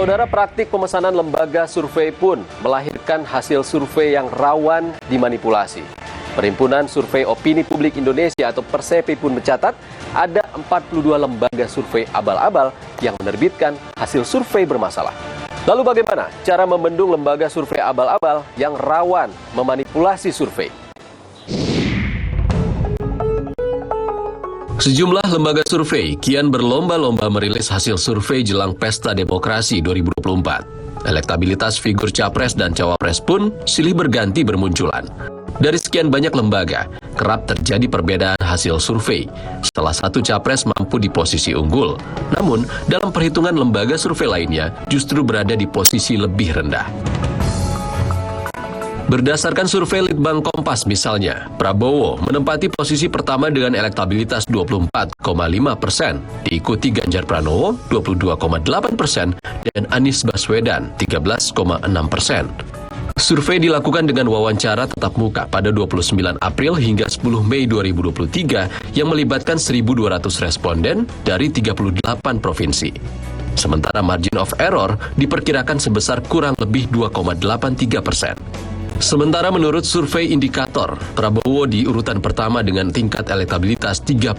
Saudara, praktik pemesanan lembaga survei pun melahirkan hasil survei yang rawan dimanipulasi. Perhimpunan Survei Opini Publik Indonesia atau Persepi pun mencatat ada 42 lembaga survei abal-abal yang menerbitkan hasil survei bermasalah. Lalu bagaimana cara membendung lembaga survei abal-abal yang rawan memanipulasi survei? Sejumlah lembaga survei kian berlomba-lomba merilis hasil survei jelang Pesta Demokrasi 2024. Elektabilitas figur capres dan cawapres pun silih berganti bermunculan. Dari sekian banyak lembaga, kerap terjadi perbedaan hasil survei setelah satu capres mampu di posisi unggul. Namun, dalam perhitungan lembaga survei lainnya justru berada di posisi lebih rendah. Berdasarkan survei Litbang Kompas misalnya, Prabowo menempati posisi pertama dengan elektabilitas 24,5%, diikuti Ganjar Pranowo 22,8% dan Anies Baswedan 13,6%. Survei dilakukan dengan wawancara tatap muka pada 29 April hingga 10 Mei 2023 yang melibatkan 1.200 responden dari 38 provinsi. Sementara margin of error diperkirakan sebesar kurang lebih 2,83%. Sementara menurut survei indikator, Prabowo di urutan pertama dengan tingkat elektabilitas 38%,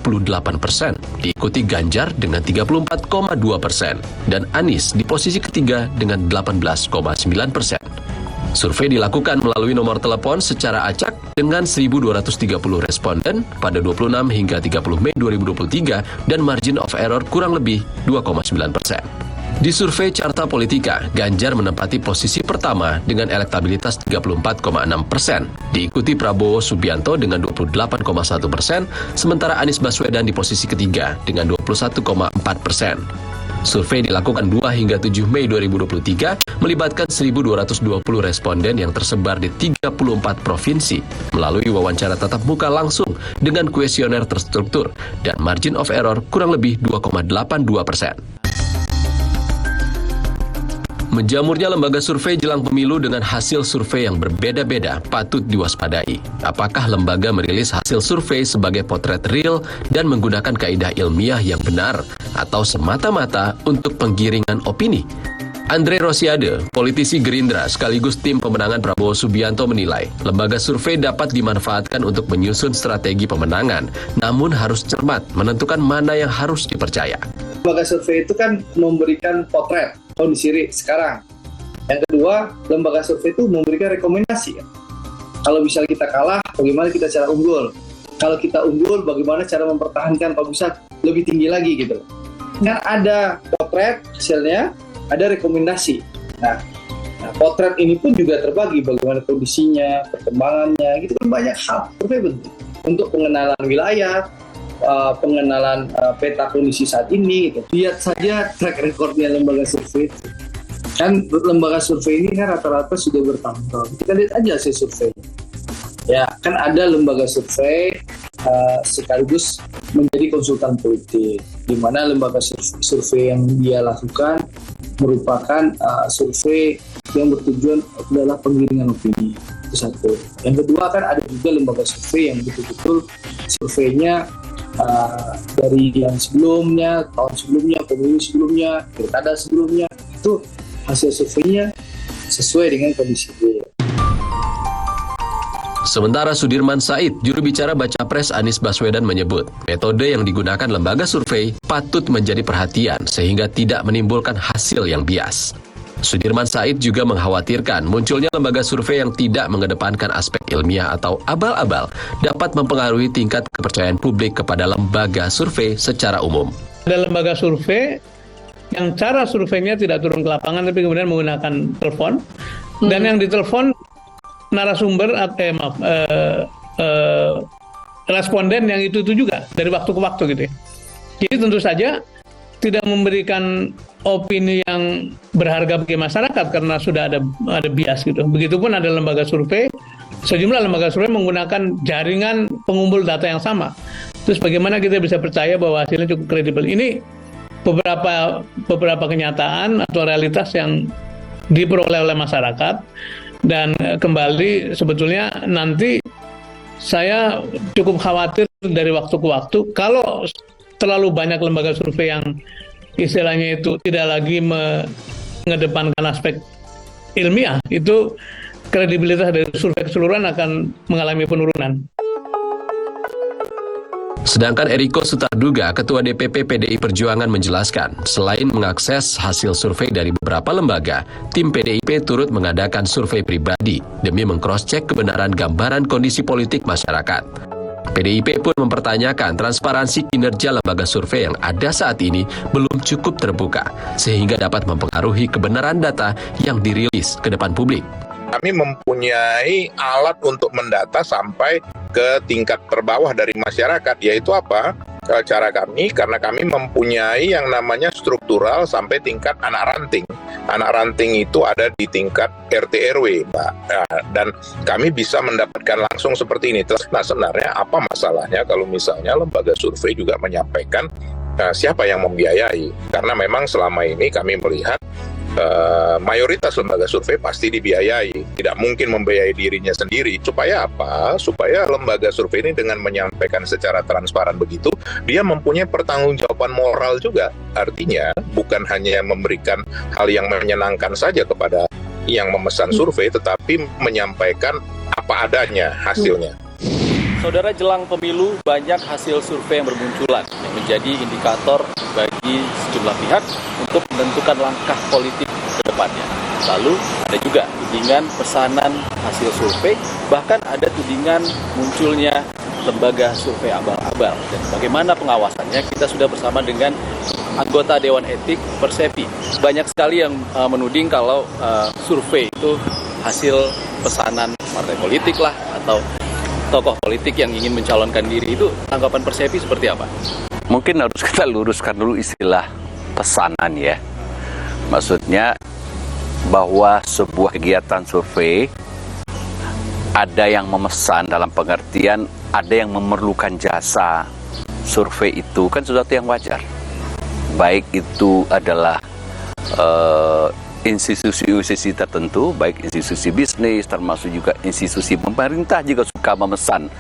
diikuti Ganjar dengan 34,2%, dan Anies di posisi ketiga dengan 18,9%. Survei dilakukan melalui nomor telepon secara acak dengan 1.230 responden pada 26 hingga 30 Mei 2023 dan margin of error kurang lebih 2,9%. Di survei Carta Politika, Ganjar menempati posisi pertama dengan elektabilitas 34,6%, diikuti Prabowo Subianto dengan 28,1%, sementara Anies Baswedan di posisi ketiga dengan 21,4%. Survei dilakukan 2 hingga 7 Mei 2023, melibatkan 1.220 responden yang tersebar di 34 provinsi, melalui wawancara tatap muka langsung dengan kuesioner terstruktur, dan margin of error kurang lebih 2,82%. Menjamurnya lembaga survei jelang pemilu dengan hasil survei yang berbeda-beda patut diwaspadai. Apakah lembaga merilis hasil survei sebagai potret real dan menggunakan kaidah ilmiah yang benar, atau semata-mata untuk penggiringan opini? Andre Rosiade, politisi Gerindra sekaligus tim pemenangan Prabowo Subianto menilai, lembaga survei dapat dimanfaatkan untuk menyusun strategi pemenangan, namun harus cermat menentukan mana yang harus dipercaya. Lembaga survei itu kan memberikan potret kondisi sekarang. Yang kedua, lembaga survei itu memberikan rekomendasi. Kalau misalnya kita kalah, bagaimana kita cara unggul? Kalau kita unggul, bagaimana cara mempertahankan kalau bisa lebih tinggi lagi gitu. Kan ada potret hasilnya, ada rekomendasi. Nah, potret ini pun juga terbagi bagaimana kondisinya, perkembangannya, gitu kan banyak hal survei penting untuk pengenalan wilayah, pengenalan peta kondisi saat ini gitu. Lihat saja track recordnya lembaga survei. Kan lembaga survei ini kan rata-rata sudah bertahun-tahun. Kita lihat aja hasil survei. Ya, kan ada lembaga survei sekaligus menjadi konsultan politik, di mana lembaga survei yang dia lakukan merupakan survei yang bertujuan adalah penggiringan opini. Itu satu. Yang kedua kan ada juga lembaga survei yang betul-betul surveinya dari yang sebelumnya, tahun sebelumnya, pemilu sebelumnya, pilkada sebelumnya, itu hasil surveinya sesuai dengan kondisi real. Sementara Sudirman Said, juru bicara Baca Pres Anies Baswedan menyebut, metode yang digunakan lembaga survei patut menjadi perhatian sehingga tidak menimbulkan hasil yang bias. Sudirman Said juga mengkhawatirkan munculnya lembaga survei yang tidak mengedepankan aspek ilmiah atau abal-abal dapat mempengaruhi tingkat kepercayaan publik kepada lembaga survei secara umum. Ada lembaga survei yang cara surveinya tidak turun ke lapangan tapi kemudian menggunakan telepon, dan yang ditelepon narasumber responden yang itu juga dari waktu ke waktu gitu ya. Jadi tentu saja tidak memberikan opini yang berharga bagi masyarakat karena sudah ada bias gitu. Begitupun ada lembaga survei, sejumlah lembaga survei menggunakan jaringan pengumpul data yang sama. Terus bagaimana kita bisa percaya bahwa hasilnya cukup kredibel? Ini beberapa kenyataan atau realitas yang diperoleh oleh masyarakat, dan kembali sebetulnya nanti saya cukup khawatir dari waktu ke waktu kalau terlalu banyak lembaga survei yang istilahnya itu tidak lagi mengedepankan aspek ilmiah, itu kredibilitas dari survei keseluruhan akan mengalami penurunan. Sedangkan Eriko Sutarduga, Ketua DPP PDI Perjuangan menjelaskan, selain mengakses hasil survei dari beberapa lembaga, tim PDIP turut mengadakan survei pribadi demi mengcross-cek kebenaran gambaran kondisi politik masyarakat. PDIP pun mempertanyakan transparansi kinerja lembaga survei yang ada saat ini belum cukup terbuka, sehingga dapat mempengaruhi kebenaran data yang dirilis ke depan publik. Kami mempunyai alat untuk mendata sampai ke tingkat terbawah dari masyarakat, yaitu apa? Cara kami, karena kami mempunyai yang namanya struktural sampai tingkat anak ranting. Anak ranting itu ada di tingkat RT RW, Mbak. Nah, dan kami bisa mendapatkan langsung seperti ini. Nah, sebenarnya apa masalahnya kalau misalnya lembaga survei juga menyampaikan siapa yang membiayai? Karena memang selama ini kami melihat mayoritas lembaga survei pasti dibiayai, tidak mungkin membiayai dirinya sendiri. Supaya apa? Supaya lembaga survei ini dengan menyampaikan secara transparan begitu, dia mempunyai pertanggungjawaban moral juga. Artinya bukan hanya memberikan hal yang menyenangkan saja kepada yang memesan survei, tetapi menyampaikan apa adanya hasilnya. Saudara, jelang pemilu banyak hasil survei yang bermunculan yang menjadi indikator bagi sejumlah pihak untuk menentukan langkah politik ke depannya. Lalu ada juga tudingan pesanan hasil survei, bahkan ada tudingan munculnya lembaga survei abal-abal. Dan bagaimana pengawasannya? Kita sudah bersama dengan anggota Dewan Etik Persepi. Banyak sekali yang menuding kalau survei itu hasil pesanan partai politik lah, atau tokoh politik yang ingin mencalonkan diri. Itu tanggapan Persepi seperti apa? Mungkin harus kita luruskan dulu istilah pesanan ya. Maksudnya bahwa sebuah kegiatan survei ada yang memesan dalam pengertian ada yang memerlukan jasa survei, itu kan sesuatu yang wajar. Baik itu adalah institusi-institusi tertentu, baik institusi bisnis, termasuk juga institusi pemerintah juga suka memesan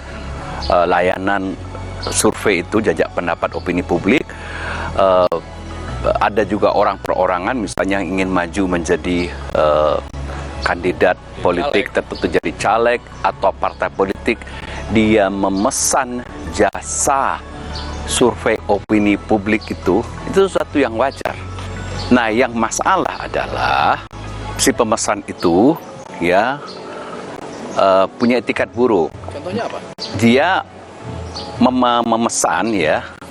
layanan survei itu, jajak pendapat opini publik. Ada juga orang perorangan misalnya yang ingin maju menjadi kandidat politik tertentu, jadi caleg atau partai politik, dia memesan jasa survei opini publik itu sesuatu yang wajar. Nah, yang masalah adalah si pemesan itu ya punya etikat buruk. Contohnya apa? Dia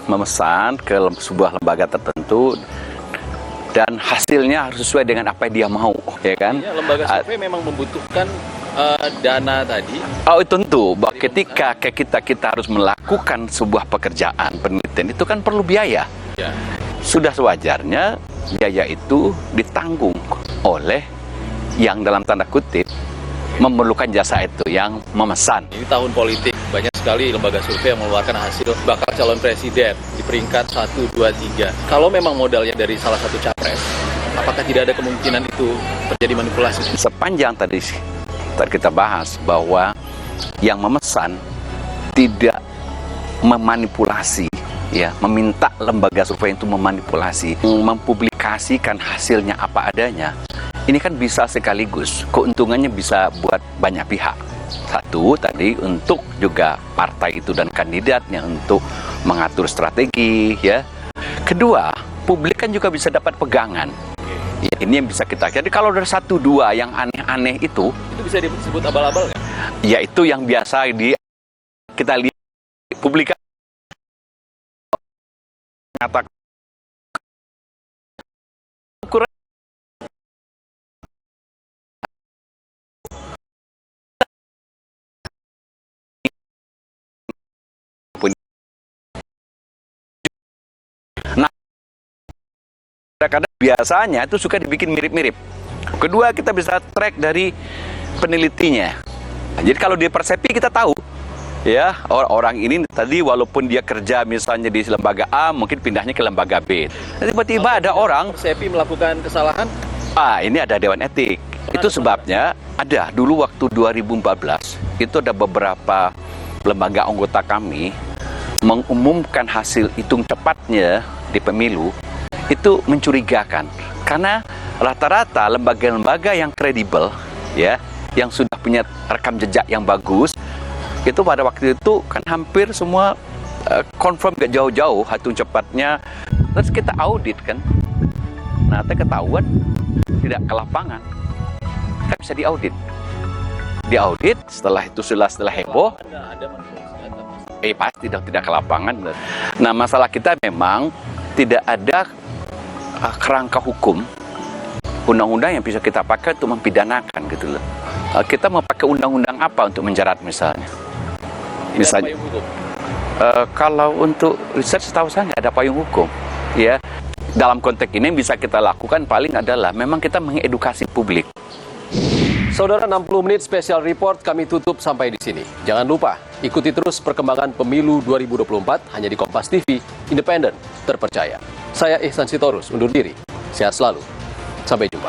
memesan ke sebuah lembaga tertentu dan hasilnya harus sesuai dengan apa yang dia mau, ya kan? Ya, lembaga survei memang membutuhkan dana tadi. Oh, tentu bahwa ketika kita harus melakukan sebuah pekerjaan penelitian itu kan perlu biaya. Ya. Sudah sewajarnya biaya itu ditanggung oleh yang dalam tanda kutip memerlukan jasa itu, yang memesan. Ini tahun politik, banyak sekali lembaga survei yang mengeluarkan hasil bakal calon presiden di peringkat 1, 2, 3. Kalau memang modalnya dari salah satu capres, apakah tidak ada kemungkinan itu terjadi manipulasi? Sepanjang tadi kita bahas bahwa yang memesan tidak memanipulasi, ya, meminta lembaga survei itu memanipulasi, mempublikasikan hasilnya apa adanya. Ini kan bisa sekaligus, keuntungannya bisa buat banyak pihak. Satu, tadi untuk juga partai itu dan kandidatnya untuk mengatur strategi, ya. Kedua, publik kan juga bisa dapat pegangan. Ya, ini yang bisa kita. Jadi kalau dari 1, 2 yang aneh-aneh itu bisa disebut abal-abal nggak? Ya, itu yang biasa kita lihat publikasi mengatakan kadang-kadang biasanya itu suka dibikin mirip-mirip. Kedua, kita bisa track dari penelitinya. Jadi kalau di Persepi kita tahu, ya, orang ini tadi walaupun dia kerja misalnya di lembaga A, mungkin pindahnya ke lembaga B. Tiba-tiba ada orang Persepi melakukan kesalahan. Ini ada Dewan Etik. Itu sebabnya ada dulu waktu 2014 itu ada beberapa lembaga anggota kami mengumumkan hasil hitung cepatnya di pemilu. Itu mencurigakan karena rata-rata lembaga-lembaga yang kredibel, ya, yang sudah punya rekam jejak yang bagus, itu pada waktu itu kan hampir semua confirm gak jauh-jauh hitung cepatnya. Terus kita audit kan, nah ketahuan tidak ke lapangan, kan bisa diaudit. Setelah itu setelah heboh, pasti tidak ke lapangan. Nah, masalah kita memang tidak ada kerangka hukum undang-undang yang bisa kita pakai untuk mempidanakan gitu loh. Kita mau pakai undang-undang apa untuk menjerat misalnya? Misalnya, kalau untuk riset setahu saya nggak ada payung hukum. Ya, dalam konteks ini yang bisa kita lakukan paling adalah memang kita mengedukasi publik. Saudara, 60 menit special report kami tutup sampai di sini. Jangan lupa ikuti terus perkembangan pemilu 2024 hanya di Kompas TV, independen, terpercaya. Saya Ihsan Sitorus undur diri. Sehat selalu. Sampai jumpa.